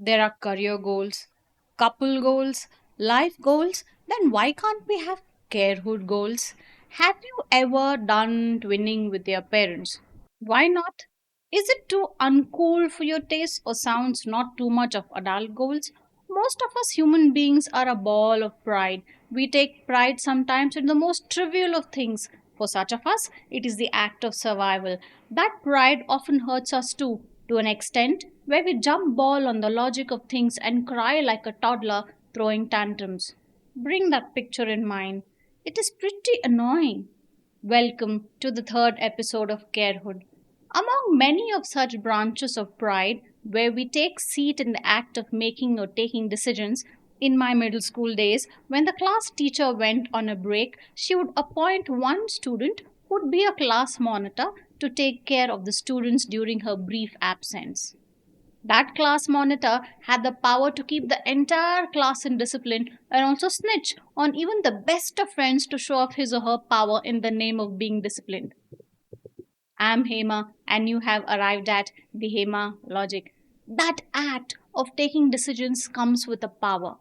There are career goals, couple goals, life goals. Then why can't we have carehood goals? Have you ever done twinning with your parents? Why not? Is it too uncool for your taste or sounds not too much of adult goals? Most of us human beings are a ball of pride. We take pride sometimes in the most trivial of things. For such of us, it is the act of survival. That pride often hurts us too, to an extent where we jump ball on the logic of things and cry like a toddler throwing tantrums. Bring that picture in mind. It is pretty annoying. Welcome to the third episode of Carehood. Among many of such branches of pride, where we take seat in the act of making or taking decisions, in my middle school days, when the class teacher went on a break, she would appoint one student who'd be a class monitor to take care of the students during her brief absence. That class monitor had the power to keep the entire class in discipline and also snitch on even the best of friends to show off his or her power in the name of being disciplined. I'm Hema, and you have arrived at the Hema logic. That act of taking decisions comes with a power.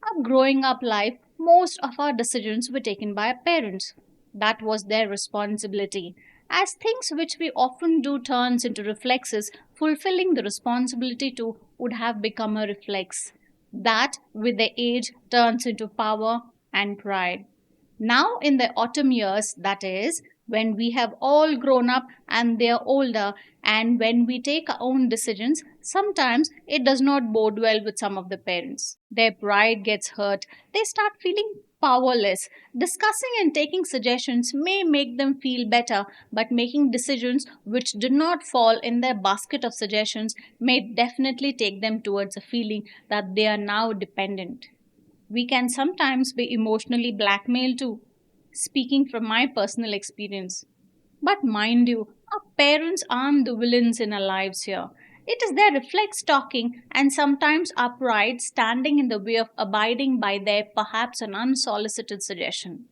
Our growing up life, most of our decisions were taken by our parents. That was their responsibility. As things which we often do turns into reflexes, fulfilling the responsibility to would have become a reflex. That, with the age, turns into power and pride. Now, in the autumn years, that is, when we have all grown up and they are older, and when we take our own decisions, sometimes it does not bode well with some of the parents. Their pride gets hurt, they start feeling powerless. Discussing and taking suggestions may make them feel better, but making decisions which do not fall in their basket of suggestions may definitely take them towards a feeling that they are now dependent. We can sometimes be emotionally blackmailed too, speaking from my personal experience. But mind you, our parents aren't the villains in our lives here. It is their reflex talking and sometimes our pride standing in the way of abiding by their perhaps an unsolicited suggestion.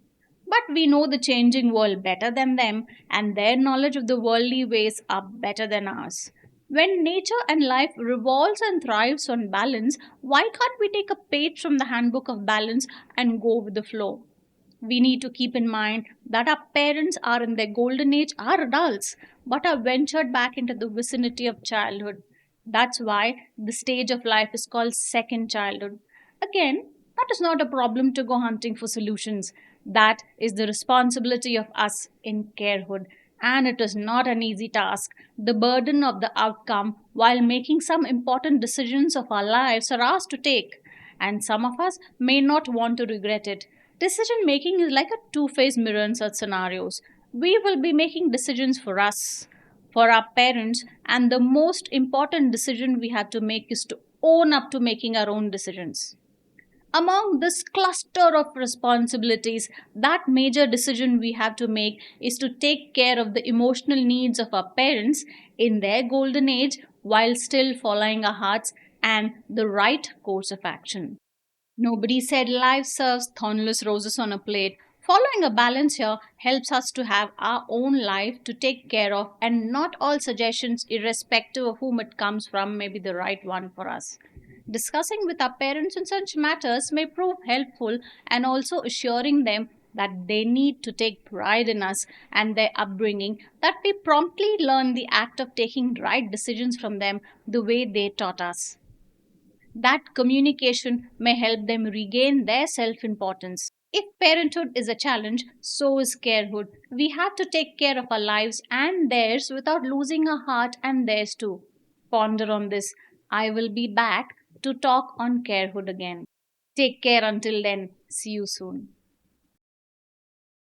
But we know the changing world better than them, and their knowledge of the worldly ways are better than ours. When nature and life revolves and thrives on balance, why can't we take a page from the handbook of balance and go with the flow? We need to keep in mind that our parents are in their golden age, are adults, but are ventured back into the vicinity of childhood. That's why the stage of life is called second childhood. Again, that is not a problem to go hunting for solutions. That is the responsibility of us in carehood. And it is not an easy task. The burden of the outcome while making some important decisions of our lives are ours to take. And some of us may not want to regret it. Decision making is like a two faced mirror in such scenarios. We will be making decisions for us, for our parents, and the most important decision we have to make is to own up to making our own decisions. Among this cluster of responsibilities, that major decision we have to make is to take care of the emotional needs of our parents in their golden age while still following our hearts and the right course of action. Nobody said life serves thornless roses on a plate. Following a balance here helps us to have our own life to take care of, and not all suggestions, irrespective of whom it comes from, may be the right one for us. Discussing with our parents in such matters may prove helpful, and also assuring them that they need to take pride in us and their upbringing, that we promptly learn the act of taking right decisions from them the way they taught us. That communication may help them regain their self importance. If parenthood is a challenge, so is carehood. We have to take care of our lives and theirs without losing our heart and theirs too. Ponder on this. I will be back to talk on carehood again. Take care until then. See you soon.